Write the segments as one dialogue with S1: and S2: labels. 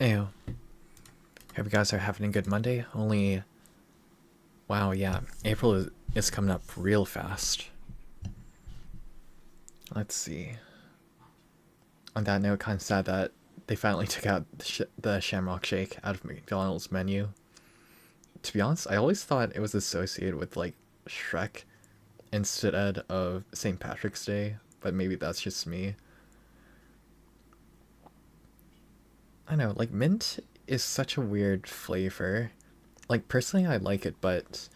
S1: Ew. Hope you guys are having a good Monday. Only, wow, yeah, April is coming up real fast. Let's see. On that note, kind of sad that they finally took out the Shamrock Shake out of McDonald's menu. To be honest, I always thought it was associated with, like, Shrek instead of St. Patrick's Day, but maybe that's just me. I know, like, mint is such a weird flavor. Like, personally, I like it, but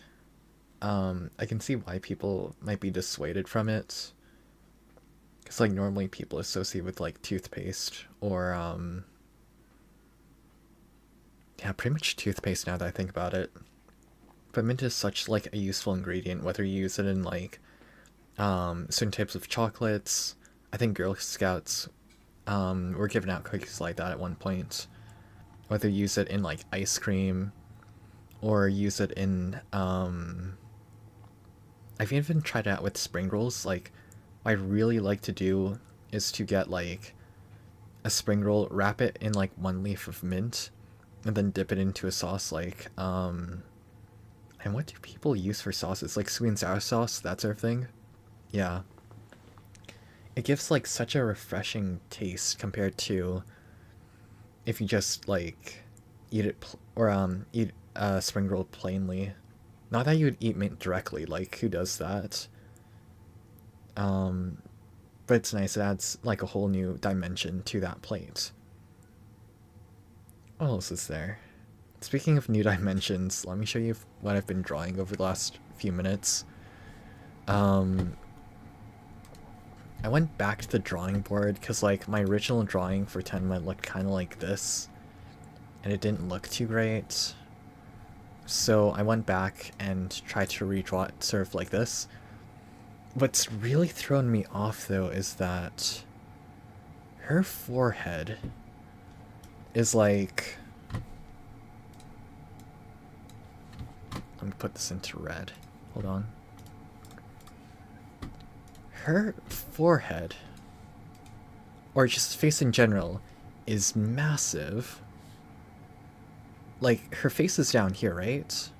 S1: I can see why people might be dissuaded from it. Because, like, normally people associate with, like, toothpaste or, yeah, pretty much toothpaste now that I think about it. But mint is such, like, a useful ingredient, whether you use it in, like, certain types of chocolates. I think Girl Scouts were giving out cookies like that at one point. Whether you use it in, like, ice cream or use it in, I've even tried it out with spring rolls. Like, what I really like to do is to get, like, a spring roll, wrap it in, like, one leaf of mint, and then dip it into a sauce, like, and what do people use for sauces? Like, sweet and sour sauce, that sort of thing? Yeah. It gives, like, such a refreshing taste compared to if you just, like, eat it, eat a spring roll plainly. Not that you would eat mint directly, like, who does that? But it's nice, it adds, like, a whole new dimension to that plate. What else is there? Speaking of new dimensions, let me show you what I've been drawing over the last few minutes. I went back to the drawing board because, like, my original drawing for Tenma looked kind of like this, and it didn't look too great. So I went back and tried to redraw it sort of like this. What's really thrown me off, though, is that her forehead is like... Let me put this into red. Hold on. Her forehead, or just face in general, is massive. Like, her face is down here, right?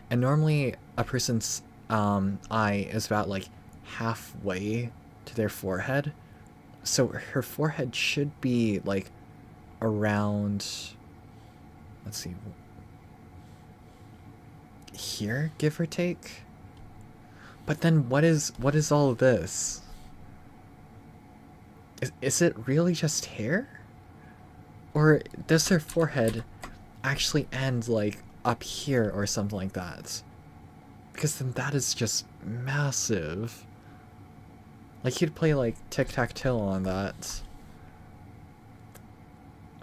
S1: And normally a person's eye is about, like, halfway to their forehead. So her forehead should be, like, around... Let's see... here, give or take? But then what is all of this? Is it really just hair? Or does her forehead actually end, like, up here or something like that? Because then that is just massive. Like, you'd play, like, tic-tac-toe on that.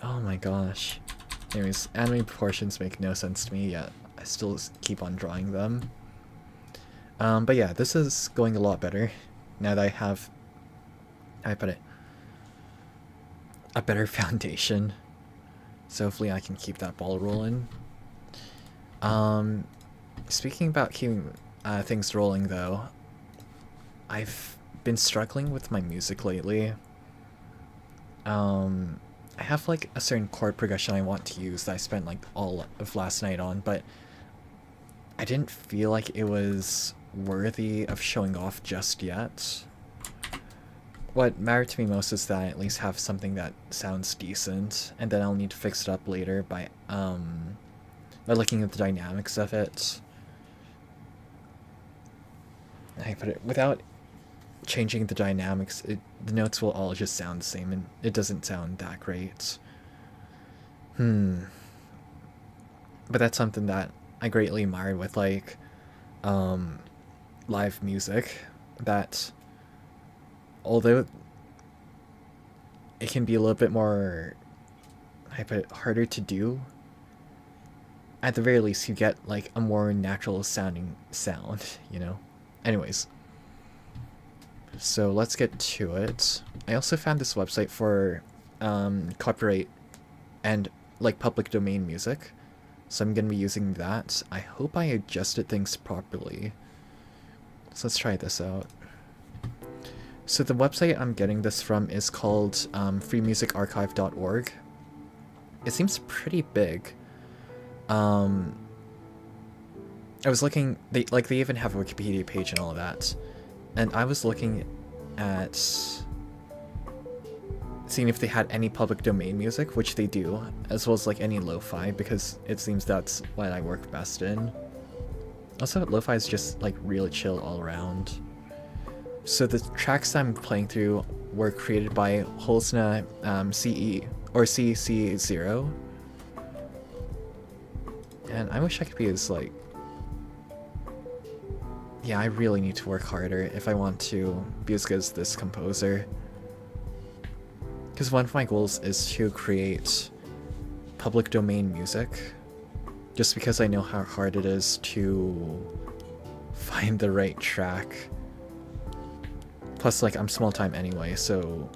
S1: Oh my gosh. Anyways, anime proportions make no sense to me, yet I still keep on drawing them. But yeah, this is going a lot better now that I have, how do I put it, a better foundation. So hopefully I can keep that ball rolling. Speaking about keeping things rolling, though, I've been struggling with my music lately. I have, like, a certain chord progression I want to use that I spent, like, all of last night on, but I didn't feel like it was worthy of showing off just yet. What mattered to me most is that I at least have something that sounds decent, and then I'll need to fix it up later by looking at the dynamics of it. I put it without changing the dynamics, the notes will all just sound the same, and it doesn't sound that great. But that's something that I greatly admire with, like, live music, that although it can be a little bit more, I put it, harder to do, at the very least you get, like, a more natural sounding sound, you know? Anyways, so let's get to it. I also found this website for copyright and, like, public domain music, so I'm gonna be using that. I hope I adjusted things properly. So let's try this out. So the website I'm getting this from is called freemusicarchive.org. it seems pretty big. I was looking, they even have a Wikipedia page and all of that. And I was looking at seeing if they had any public domain music, which they do, as well as like any lo-fi, because it seems that's what I work best in. Also, lo-fi is just like really chill all around. So the tracks I'm playing through were created by Holzna CE or CC0. And I wish I could be as like... Yeah, I really need to work harder if I want to be as good as this composer. Because one of my goals is to create public domain music. Just because I know how hard it is to find the right track. Plus, like, I'm small time anyway, so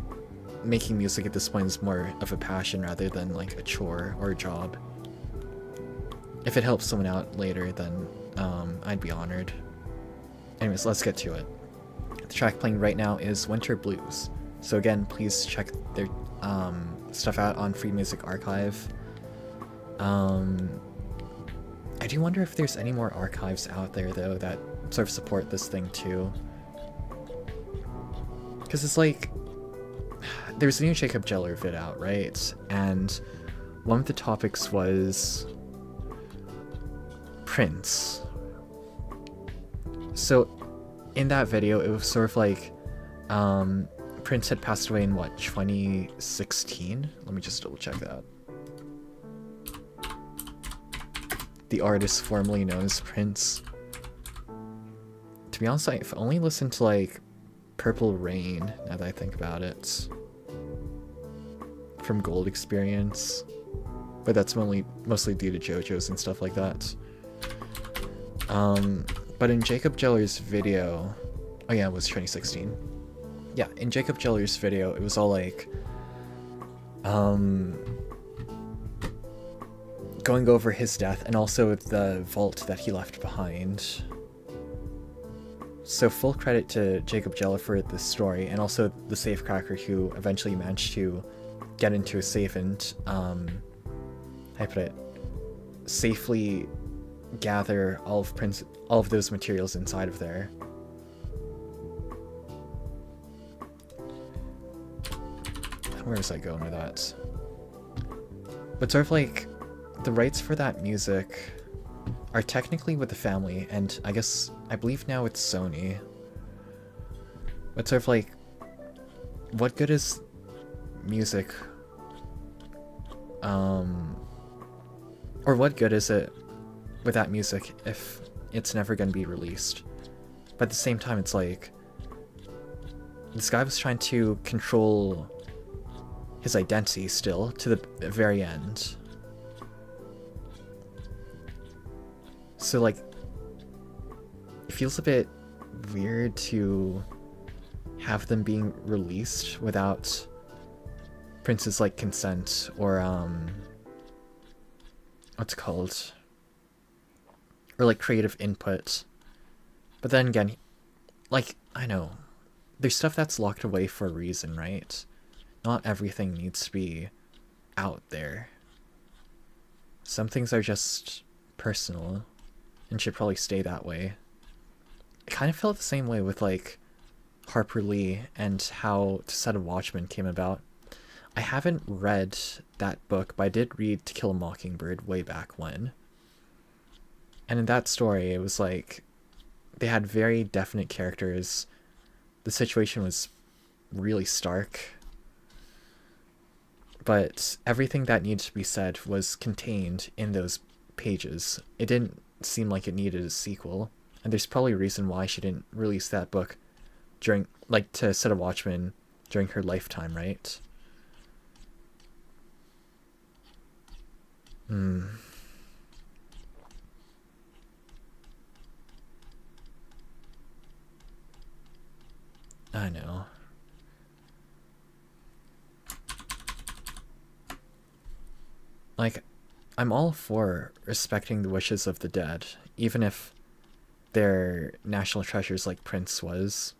S1: making music at this point is more of a passion rather than like a chore or a job. If it helps someone out later, then I'd be honored. Anyways, let's get to it. The track playing right now is Winter Blues. So again, please check their stuff out on Free Music Archive. I do wonder if there's any more archives out there, though, that sort of support this thing, too. Because it's like... There's a new Jacob Geller vid out, right? And one of the topics was... Prince. So, in that video, it was sort of like... Prince had passed away in, what, 2016? Let me just double check that. The artist formerly known as Prince. To be honest, I've only listened to, like, Purple Rain, now that I think about it. From Gold Experience. But that's mostly due to JoJo's and stuff like that. But in Jacob Geller's video... Oh yeah, it was 2016. Yeah, in Jacob Geller's video, it was all like... going over his death, and also the vault that he left behind. So full credit to Jacob Geller for this story, and also the safecracker who eventually managed to get into a safe and, how do I put it, safely gather all of those materials inside of there. Where was I going with that? But sort of like, the rights for that music are technically with the family, and I believe now it's Sony. But sort of like, what good is music, or what good is it with that music if it's never going to be released? But at the same time, it's like, this guy was trying to control his identity still to the very end. So like, it feels a bit weird to have them being released without Prince's like consent or what's it called? Or like creative input. But then again, like, I know, there's stuff that's locked away for a reason, right? Not everything needs to be out there. Some things are just personal and should probably stay that way. I kind of felt the same way with like Harper Lee and how To Set a Watchman came about. I haven't read that book, but I did read To Kill a Mockingbird way back when. And in that story, it was like they had very definite characters. The situation was really stark. But everything that needed to be said was contained in those pages. It didn't seem like it needed a sequel. And there's probably a reason why she didn't release that book during, like, To Set a Watchman during her lifetime, right? I know. Like, I'm all for respecting the wishes of the dead, even if they're national treasures like Prince was.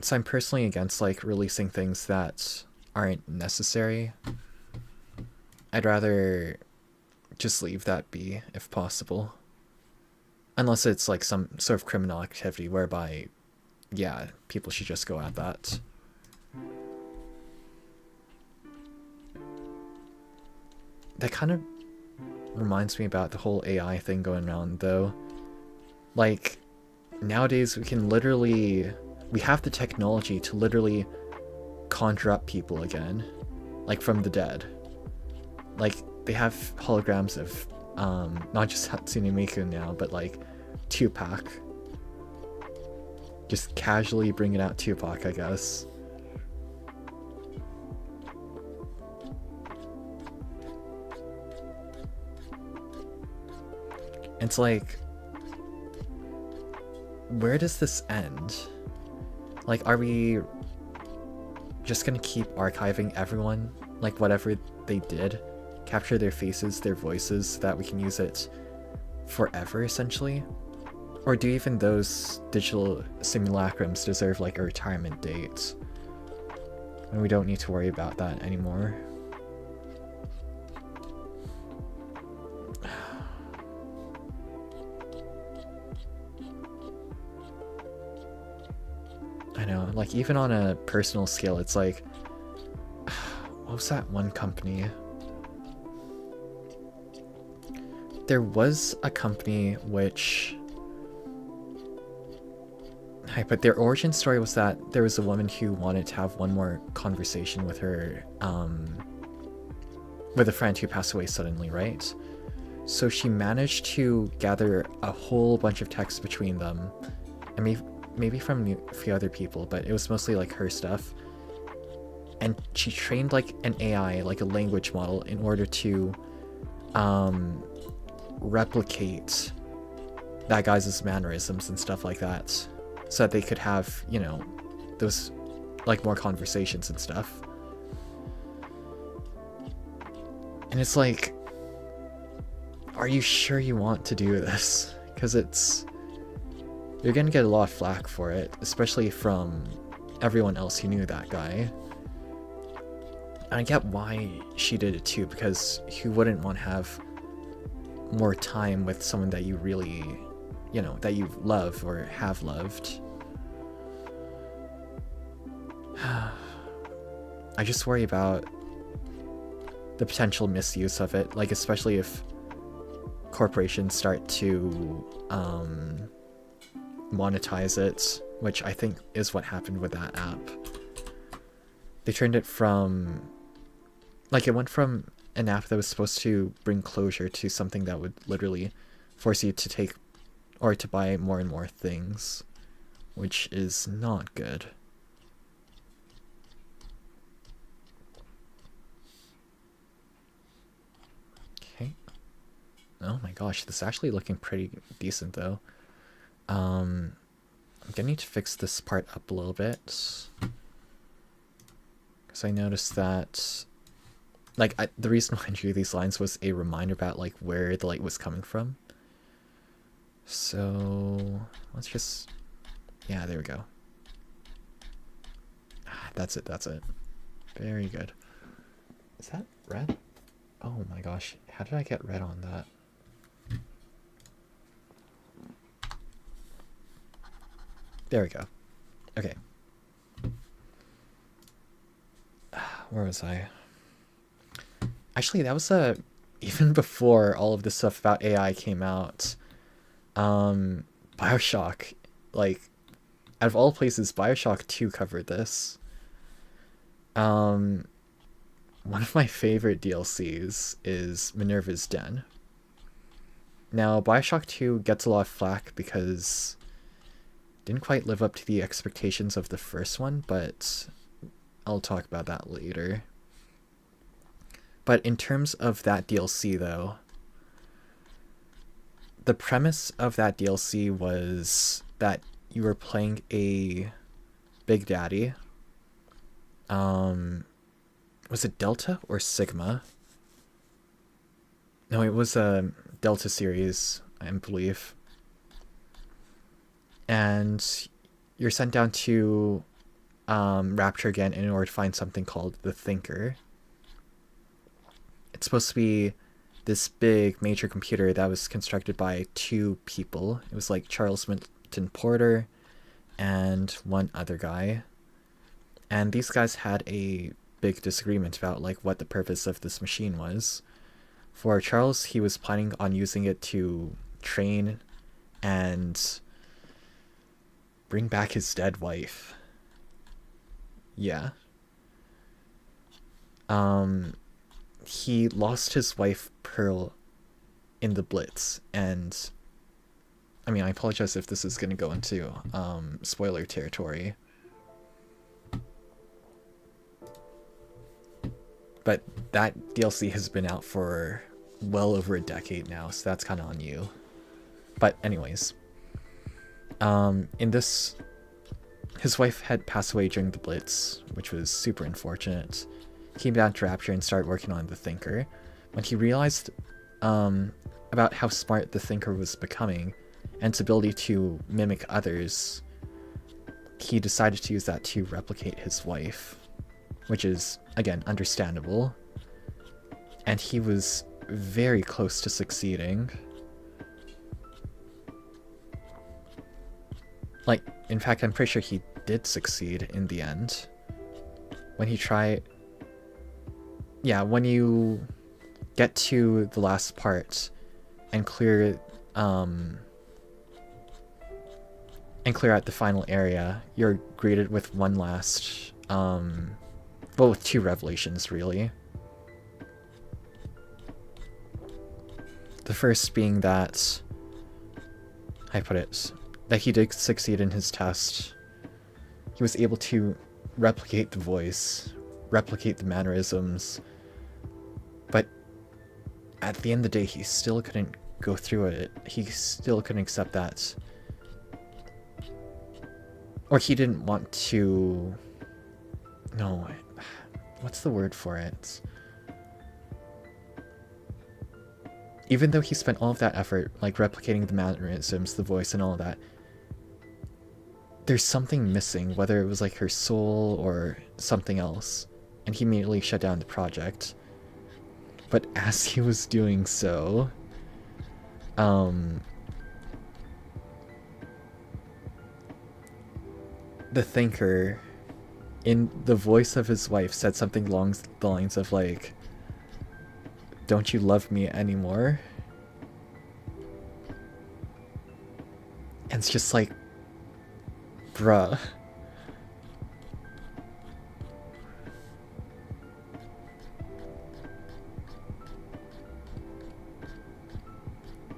S1: So I'm personally against, like, releasing things that aren't necessary. I'd rather just leave that be if possible. Unless it's like some sort of criminal activity whereby, yeah, people should just go at that. That kind of reminds me about the whole AI thing going on, though. Like, nowadays we can literally... We have the technology to literally conjure up people again. Like, from the dead. Like, they have holograms of, not just Hatsune Miku now, but like, Tupac. Just casually bringing out Tupac, I guess. It's like, where does this end? Like, are we just gonna keep archiving everyone? Like, whatever they did? Capture their faces, their voices, so that we can use it forever, essentially? Or do even those digital simulacrums deserve, like, a retirement date? And we don't need to worry about that anymore. I know, like, even on a personal scale, it's like... What was that one company? There was a company which... But their origin story was that there was a woman who wanted to have one more conversation with her, with a friend who passed away suddenly, right? So she managed to gather a whole bunch of texts between them, and maybe from a few other people, but it was mostly like her stuff. And she trained like an AI, like a language model, in order to replicate that guy's mannerisms and stuff like that, so that they could have, you know, those like more conversations and stuff. And it's like, are you sure you want to do this? Because you're gonna get a lot of flack for it, especially from everyone else who knew that guy. And I get why she did it too, because who wouldn't want to have more time with someone that you really, you know, that you love or have loved. I just worry about the potential misuse of it, like especially if corporations start to monetize it, which I think is what happened with that app. They turned it from, like, it went from an app that was supposed to bring closure to something that would literally force you to take or to buy more and more things, which is not good. Okay. Oh my gosh, this is actually looking pretty decent though. I'm gonna need to fix this part up a little bit, because I noticed that, like, the reason why I drew these lines was a reminder about like where the light was coming from. So let's just, yeah, there we go. That's it, that's it. Very good. Is that red? Oh my gosh, how did I get red on that? There we go. Okay. Where was I? Actually, that was even before all of this stuff about AI came out. BioShock, like, out of all places, BioShock 2 covered this. One of my favorite DLCs is Minerva's Den. Now, BioShock 2 gets a lot of flack because it didn't quite live up to the expectations of the first one, but I'll talk about that later. But in terms of that DLC, though, the premise of that DLC was that you were playing a Big Daddy. Was it Delta or Sigma? No, it was a Delta series, I believe. And you're sent down to Rapture again in order to find something called the Thinker. It's supposed to be this big major computer that was constructed by two people. It was like Charles Milton Porter and one other guy. And these guys had a big disagreement about like what the purpose of this machine was. For Charles, he was planning on using it to train and bring back his dead wife. Yeah. He lost his wife Pearl in the Blitz, and I mean, I apologize if this is going to go into spoiler territory. But that DLC has been out for well over a decade now, so that's kind of on you. But anyways, in this, his wife had passed away during the Blitz, which was super unfortunate. He came down to Rapture and started working on the Thinker. When he realized about how smart the Thinker was becoming and its ability to mimic others, he decided to use that to replicate his wife, which is, again, understandable. And he was very close to succeeding. Like, in fact, I'm pretty sure he did succeed in the end. When he tried... Yeah, when you get to the last part and clear out the final area, you're greeted with one last... well, with two revelations, really. The first being that... how I put it... that he did succeed in his test. He was able to replicate the voice, replicate the mannerisms, but at the end of the day, he still couldn't go through it. He still couldn't accept that. Or he didn't want to... No, what's the word for it? Even though he spent all of that effort, like replicating the mannerisms, the voice, and all of that, there's something missing, whether it was like her soul or something else, and he immediately shut down the project. But as he was doing so, the Thinker, in the voice of his wife, said something along the lines of like, "Don't you love me anymore?" And it's just like, bruh.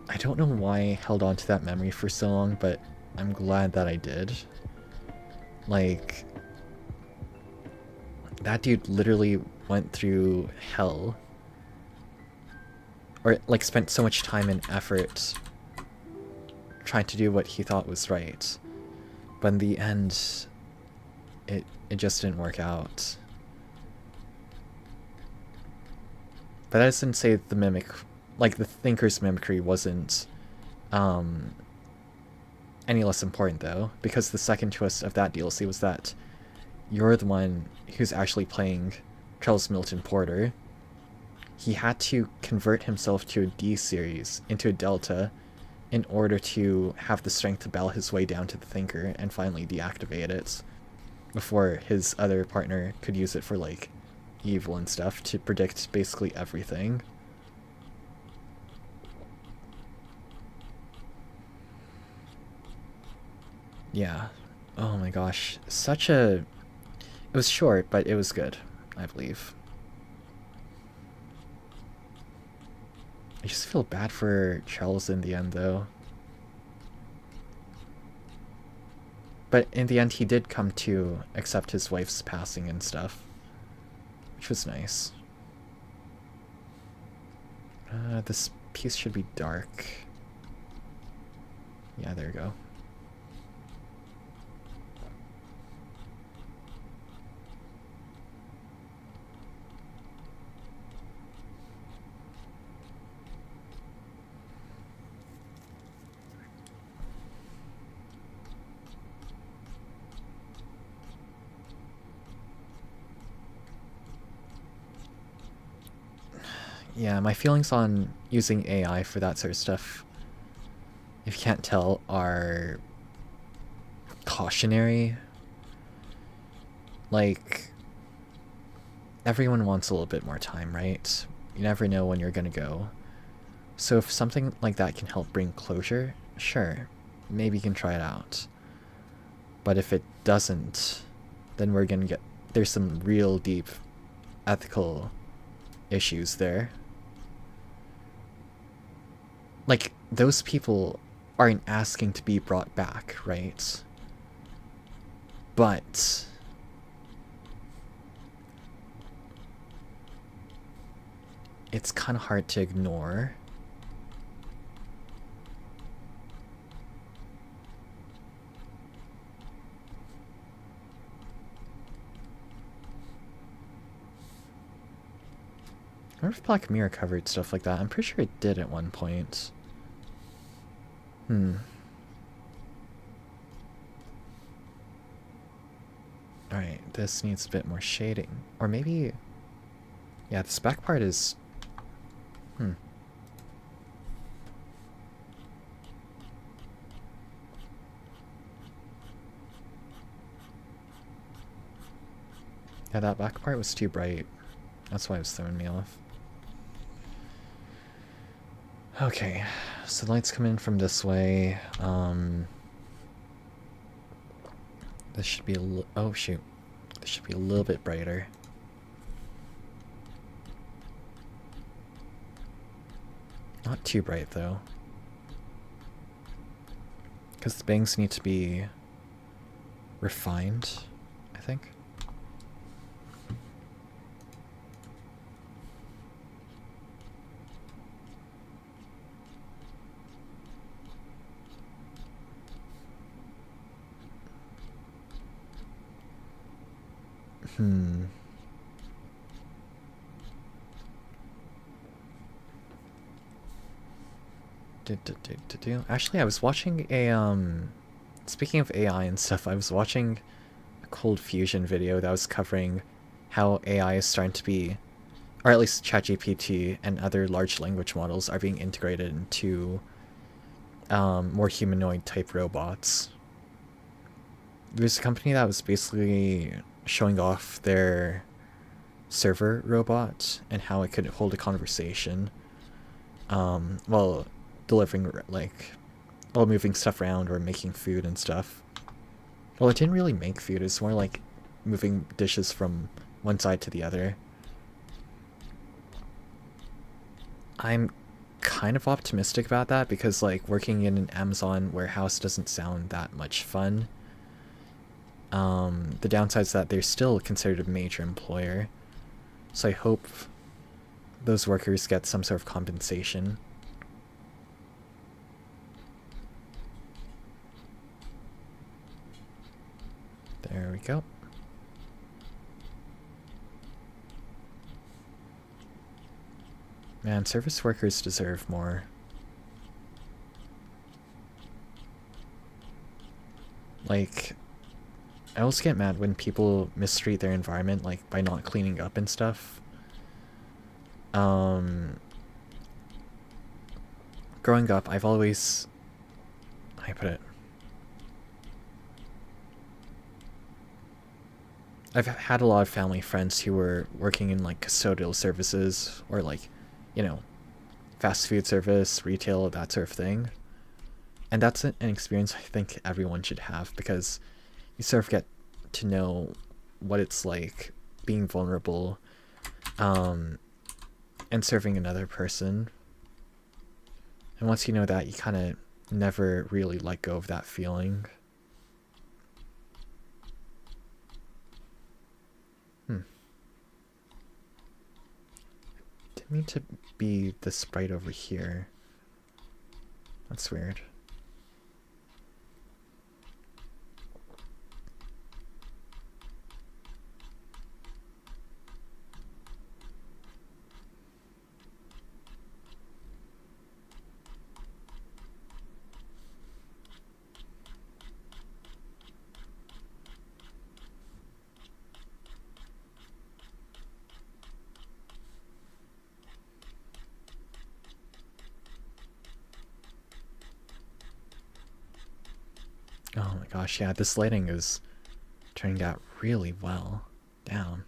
S1: I don't know why I held on to that memory for so long, but I'm glad that I did. Like, that dude literally went through hell. Or, like, spent so much time and effort trying to do what he thought was right. But in the end, it just didn't work out. But that doesn't say the mimic, like the Thinker's mimicry wasn't any less important though, because the second twist of that DLC was that you're the one who's actually playing Charles Milton Porter. He had to convert himself to a D series into a Delta in order to have the strength to battle his way down to the Thinker and finally deactivate it before his other partner could use it for like evil and stuff to predict basically everything. Yeah. Oh my gosh. Such a... It was short, but it was good, I believe. I just feel bad for Charles in the end, though. But in the end, he did come to accept his wife's passing and stuff, which was nice. This piece should be dark. Yeah, there we go. Yeah, my feelings on using AI for that sort of stuff, if you can't tell, are cautionary. Like, everyone wants a little bit more time, right? You never know when you're gonna go. So if something like that can help bring closure, sure, maybe you can try it out. But if it doesn't, then we're gonna get... There's some real deep ethical issues there. Like, those people aren't asking to be brought back, right? But it's kind of hard to ignore. I wonder if Black Mirror covered stuff like that. I'm pretty sure it did at one point. Alright, this needs a bit more shading. Or maybe... Yeah, this back part is... Yeah, that back part was too bright. That's why it was throwing me off. Okay, so the lights come in from this way. This should be a oh shoot. This should be a little bit brighter. Not too bright though. Because the bangs need to be refined, I think. Actually, I was watching a, speaking of AI and stuff, I was watching a Cold Fusion video that was covering how AI is starting to be, or at least ChatGPT and other large language models are being integrated into more humanoid type robots. There's a company that was basically showing off their server robot and how it could hold a conversation while delivering, like, while moving stuff around or making food and stuff. Well, it didn't really make food, it's more like moving dishes from one side to the other. I'm kind of optimistic about that because, like, working in an Amazon warehouse doesn't sound that much fun. The downside is that they're still considered a major employer, so I hope those workers get some sort of compensation. There we go. Man, service workers deserve more. Like, I always get mad when people mistreat their environment, like, by not cleaning up and stuff. Growing up, I've always... How do I put it? I've had a lot of family friends who were working in, like, custodial services, or, like, you know, fast food service, retail, that sort of thing. And that's an experience I think everyone should have, because you sort of get to know what it's like being vulnerable and serving another person. And once you know that, you kind of never really let go of that feeling. Didn't mean to be the sprite over here. That's weird. gosh, yeah, this lighting is turning out really well. Damn.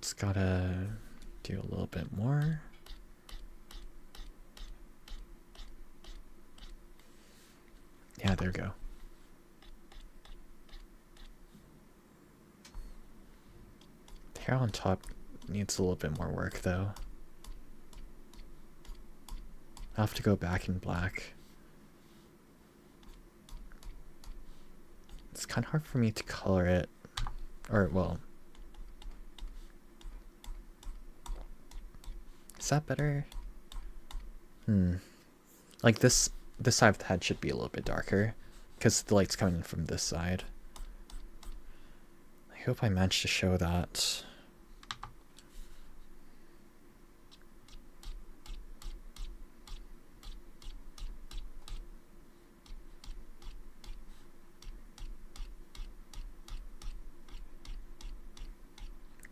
S1: Just gotta do a little bit more. Yeah, there we go. The hair on top needs a little bit more work though. I'll have to go back in black. It's kind of hard for me to color it. Or, well... Is that better? Like this side of the head should be a little bit darker, because the light's coming in from this side. I hope I managed to show that.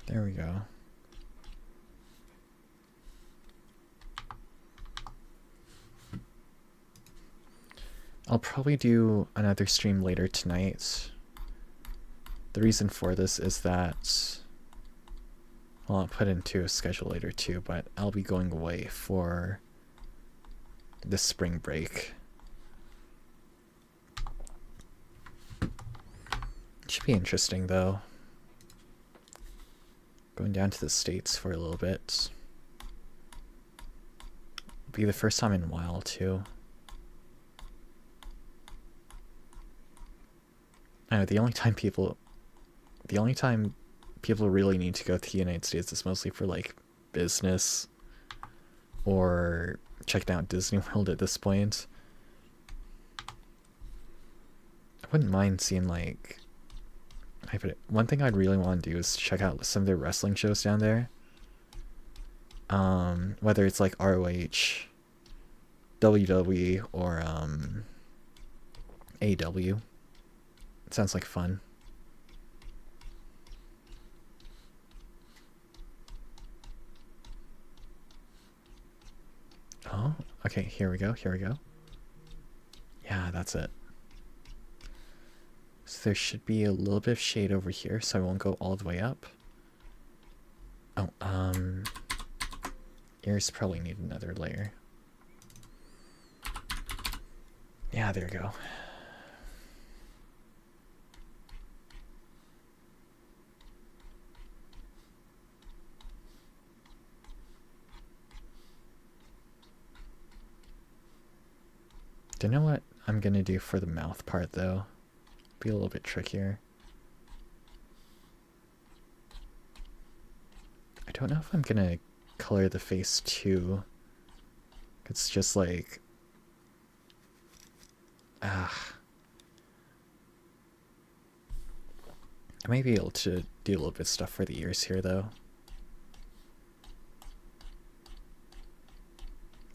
S1: There we go. I'll probably do another stream later tonight. The reason for this is that, well, I'll put into a schedule later too, but I'll be going away for the spring break. It should be interesting though. Going down to the States for a little bit. It'll be the first time in a while too. I know the only time people really need to go to the United States is mostly for like business or checking out Disney World at this point. I wouldn't mind seeing like, one thing I'd really want to do is check out some of their wrestling shows down there. Whether it's like ROH, WWE, or AEW. It sounds like fun. Oh, okay, here we go, here we go. Yeah, that's it. So there should be a little bit of shade over here, so I won't go all the way up. Oh, ears probably need another layer. Yeah, there we go. Do you know what I'm gonna do for the mouth part though? Be a little bit trickier. I don't know if I'm gonna color the face too. It's just like, I might be able to do a little bit of stuff for the ears here though.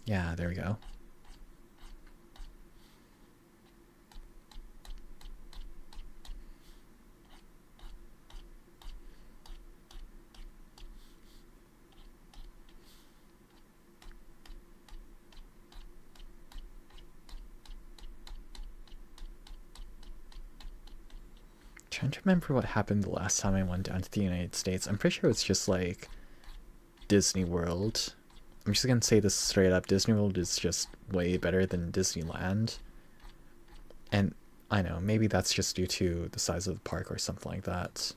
S1: Yeah, there we go. Trying to remember what happened the last time I went down to the United States. I'm pretty sure it's just like Disney World. I'm just gonna say this straight up. Disney World is just way better than Disneyland. And I know, maybe that's just due to the size of the park or something like that.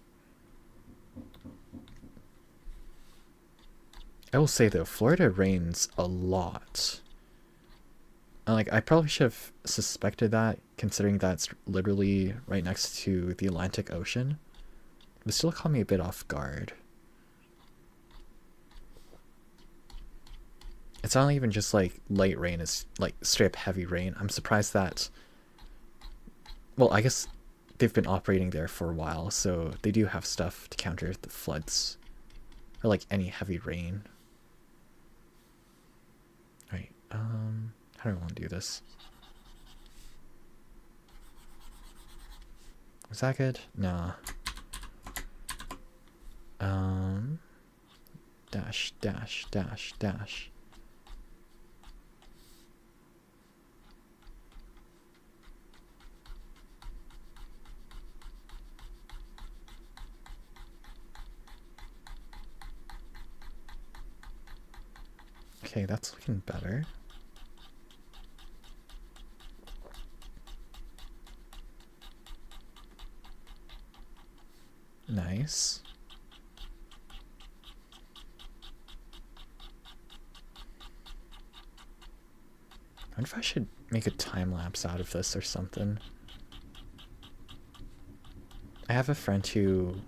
S1: I will say though, Florida rains a lot. Like, I probably should have suspected that, considering that's literally right next to the Atlantic Ocean. But still caught me a bit off guard. It's not even just like light rain, it's like straight up heavy rain. I'm surprised that... Well, I guess they've been operating there for a while, so they do have stuff to counter the floods. Or like any heavy rain. Alright, how do I want to do this? Was that good? Nah. dash, dash, dash, dash. Okay, that's looking better. Nice. I wonder if I should make a time lapse out of this or something. I have a friend who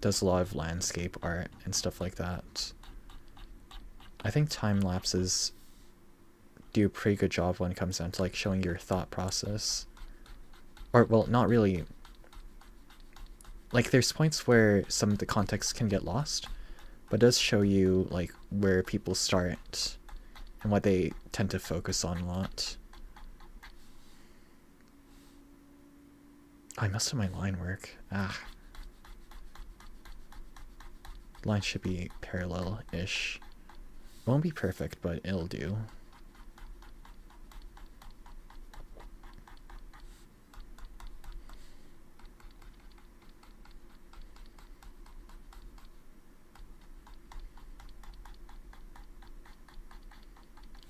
S1: does a lot of landscape art and stuff like that. I think time lapses do a pretty good job when it comes down to like showing your thought process. Or, well, not really. Like, there's points where some of the context can get lost, but it does show you like where people start and what they tend to focus on a lot. I messed up my line work. Ah. Line should be parallel-ish. Won't be perfect, but it'll do.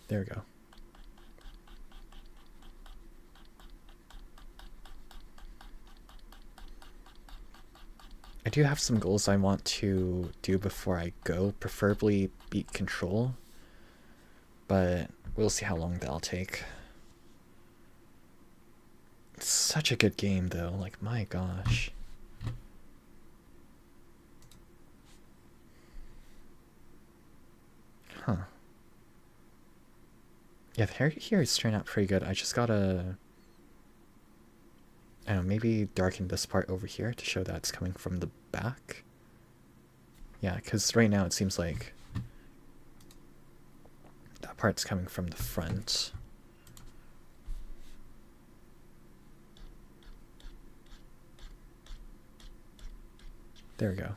S1: There we go. I do have some goals I want to do before I go, preferably beat Control, but we'll see how long that'll take. It's such a good game though, like my gosh. Huh. Yeah, the hair here is turning out pretty good. I just gotta, I don't know, maybe darken this part over here to show that it's coming from the back. Yeah, because right now it seems like that part's coming from the front. There we go.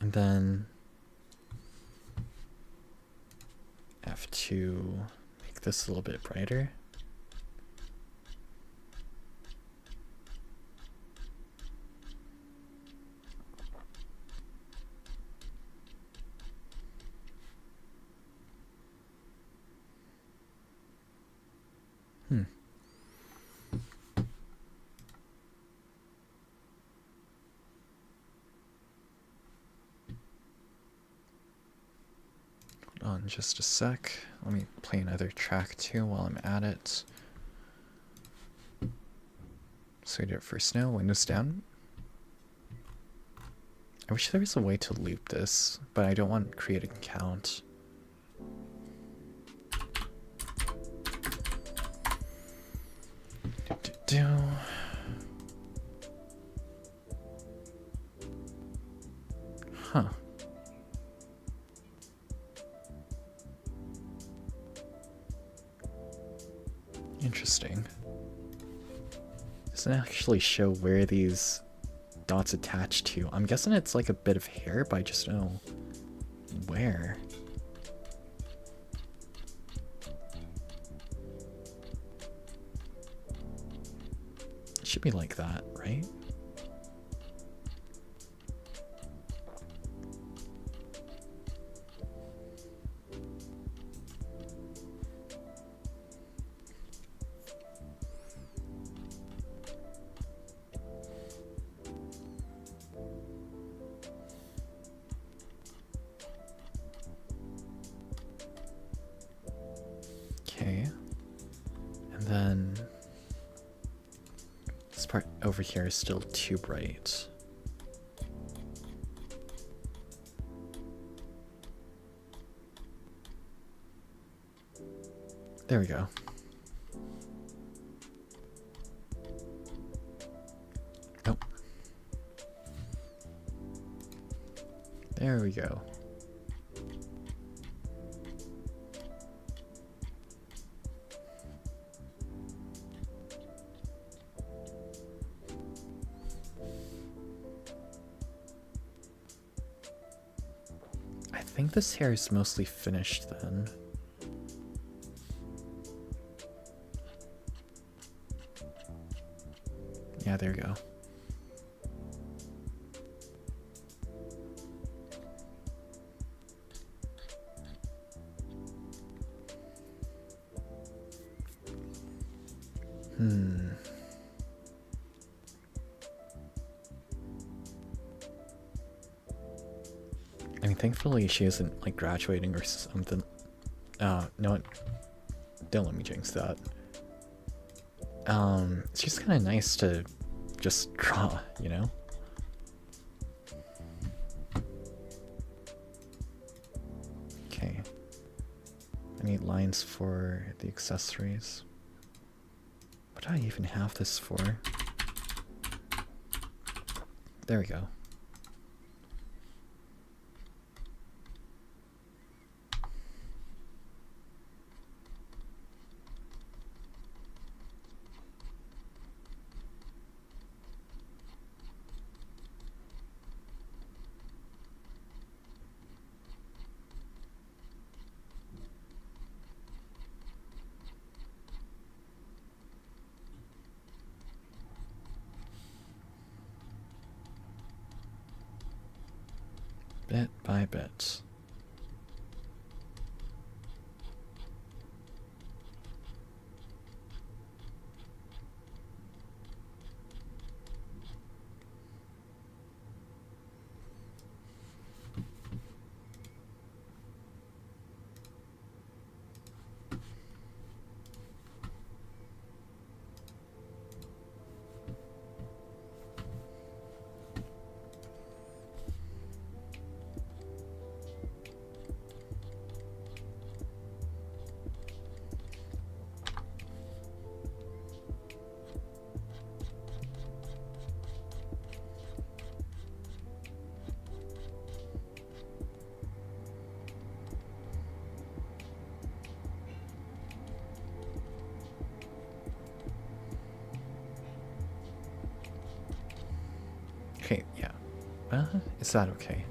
S1: And then I have to make this a little bit brighter. Hold on just a sec. Let me play another track too while I'm at it. So we do it for snow, windows down. I wish there was a way to loop this, but I don't want creating count. Huh. Interesting. Doesn't actually show where these dots attach to. I'm guessing it's like a bit of hair, but I just don't know where. It should be like that, right? Okay. And then this part over here is still too bright. There we go. Oh. There we go. think this hair is mostly finished then. Yeah, there you go. I mean, thankfully she isn't like graduating or something. No, don't let me jinx that. It's just kind of nice to just draw, you know? Okay. I need lines for the accessories. What do I even have this for? There we go. Bit by bit. Okay, yeah. Is that okay?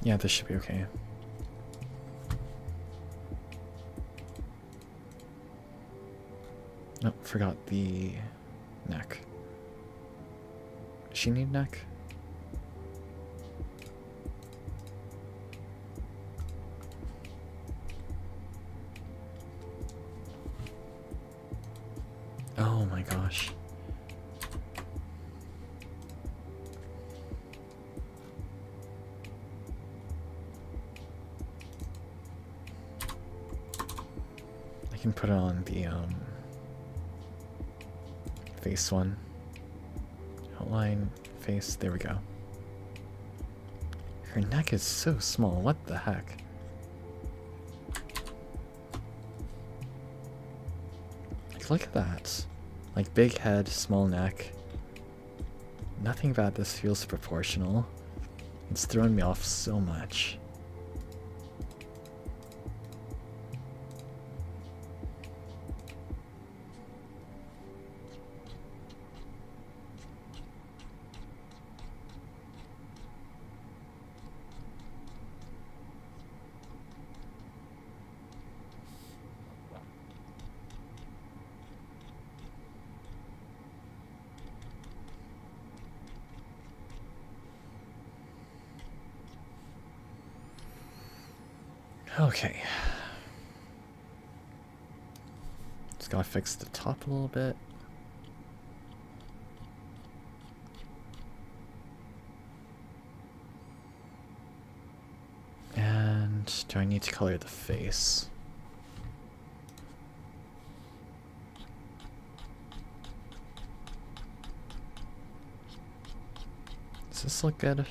S1: Yeah, this should be okay. Nope, forgot the neck. Does she need neck? Oh my gosh. I can put it on the face one. Outline, face, there we go. Her neck is so small, what the heck? Like, look at that. Like, big head, small neck. Nothing about this feels proportional. It's thrown me off so much. Okay. Just gotta fix the top a little bit. And do I need to color the face? Does this look good?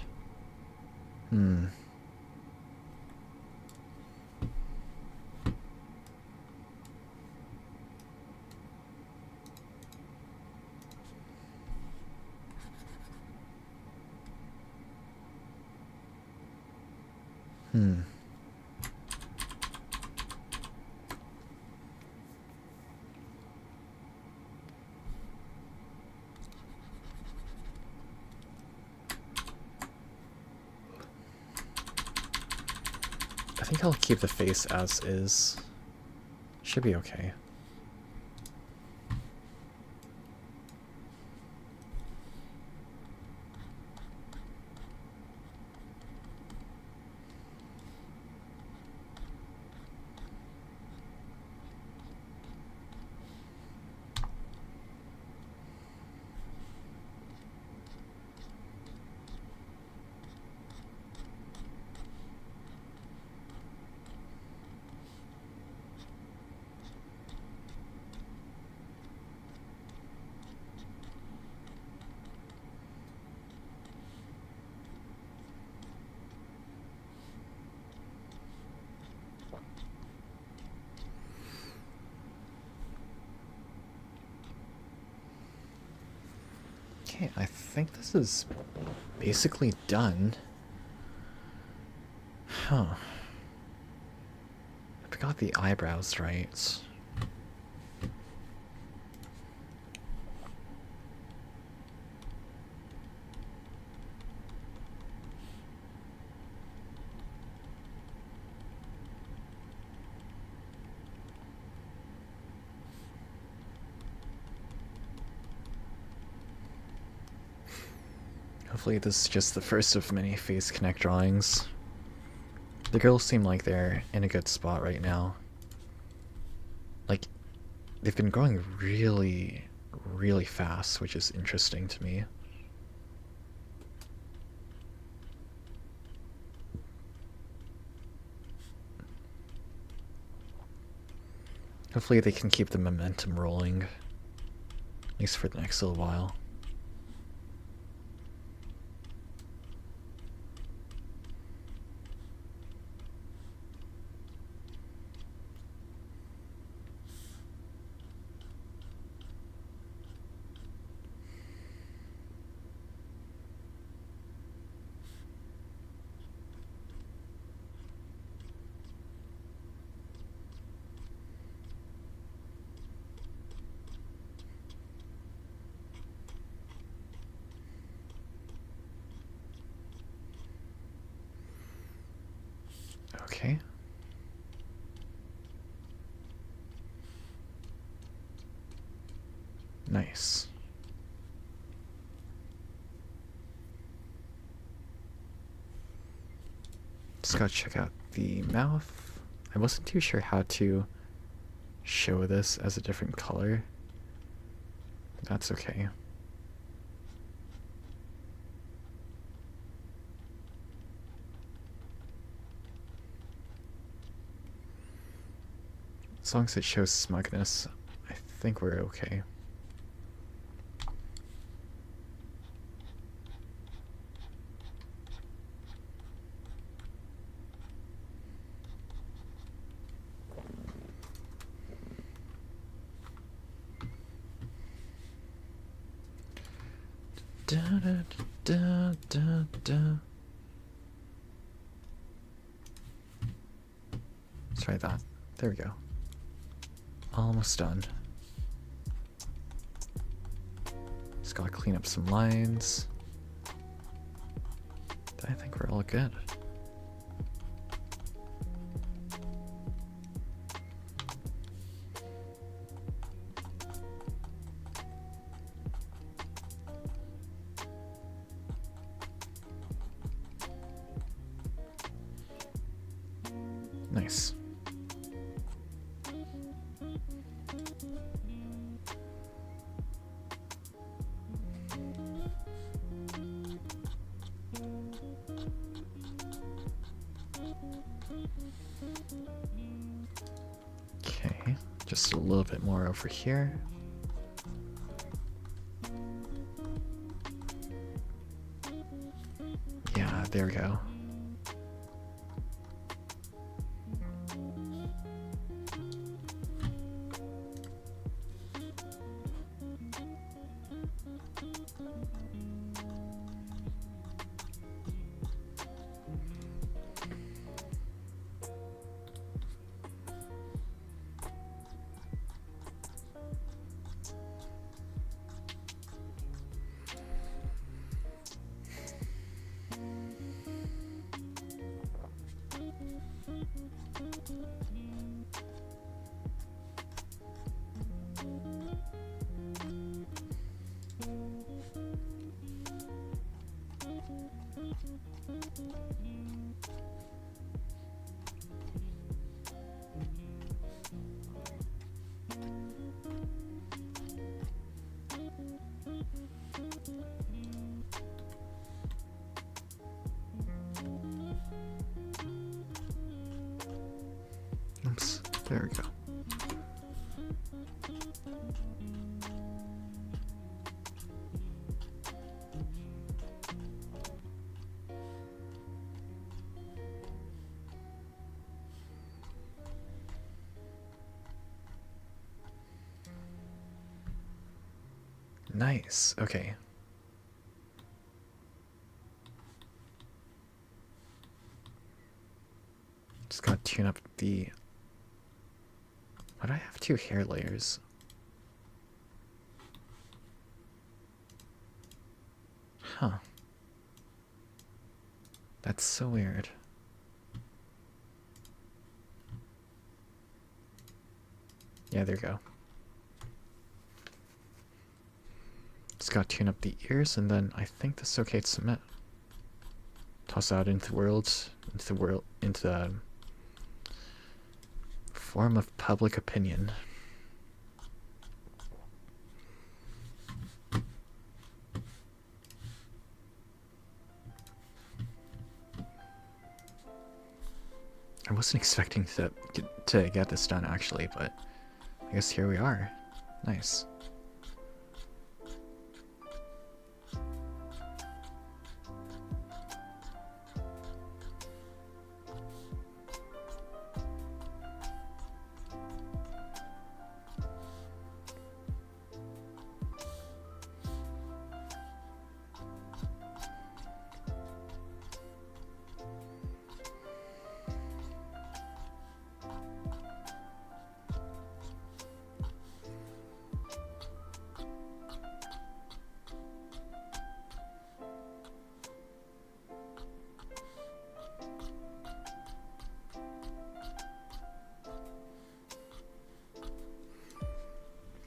S1: Hmm. I think I'll keep the face as is. Should be okay. Okay, I think this is basically done. Huh. I got the eyebrows right. Hopefully this is just the first of many PhaseConnect drawings. The girls seem like they're in a good spot right now. Like, they've been growing really, really fast, which is interesting to me. Hopefully they can keep the momentum rolling, at least for the next little while. Okay. Nice. Just gotta check out the mouth. I wasn't too sure how to show this as a different color. That's okay. As long as it shows smugness, I think we're okay. Da, da, da, da, da. Let's try that. There we go. Almost done. Just gotta clean up some lines. I think we're all good. Nice. Okay, just a little bit more over here. Yeah, there we go. Oops, there we go. Nice, okay. Just gotta tune up the... Why do I have 2 hair layers? Huh. That's so weird. Yeah, there you go. Just gotta tune up the ears, and then I think this is okay to submit. Toss out into the world, into the form of public opinion. I wasn't expecting to get this done actually, but I guess here we are. Nice.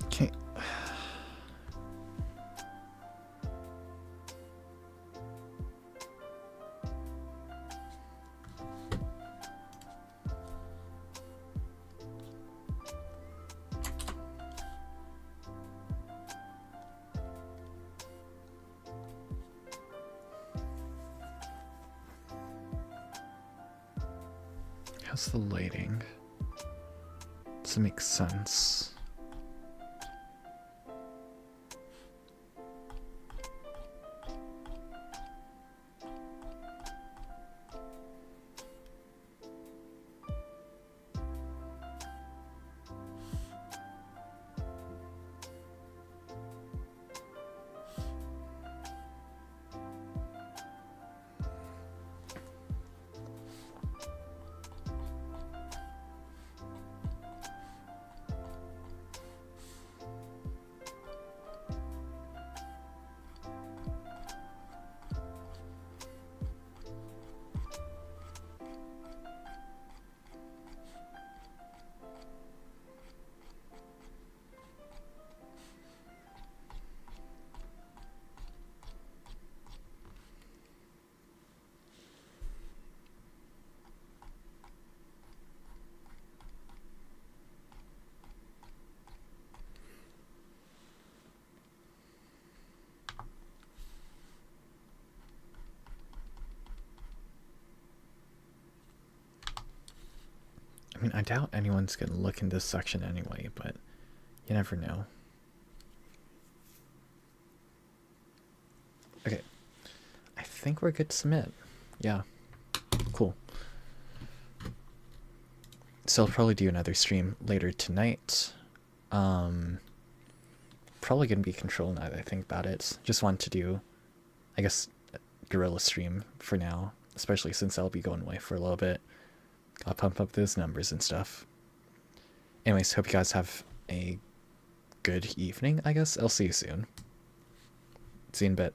S1: Okay. How's the lighting? Does it make sense? I mean, I doubt anyone's gonna look in this section anyway, but you never know. Okay. I think we're good to submit. Yeah. Cool. So I'll probably do another stream later tonight. Probably gonna be Control now that I think about it. Just want to do, I guess, a guerrilla stream for now, especially since I'll be going away for a little bit. I'll pump up those numbers and stuff. Anyways, hope you guys have a good evening, I guess. I'll see you soon. See you in a bit.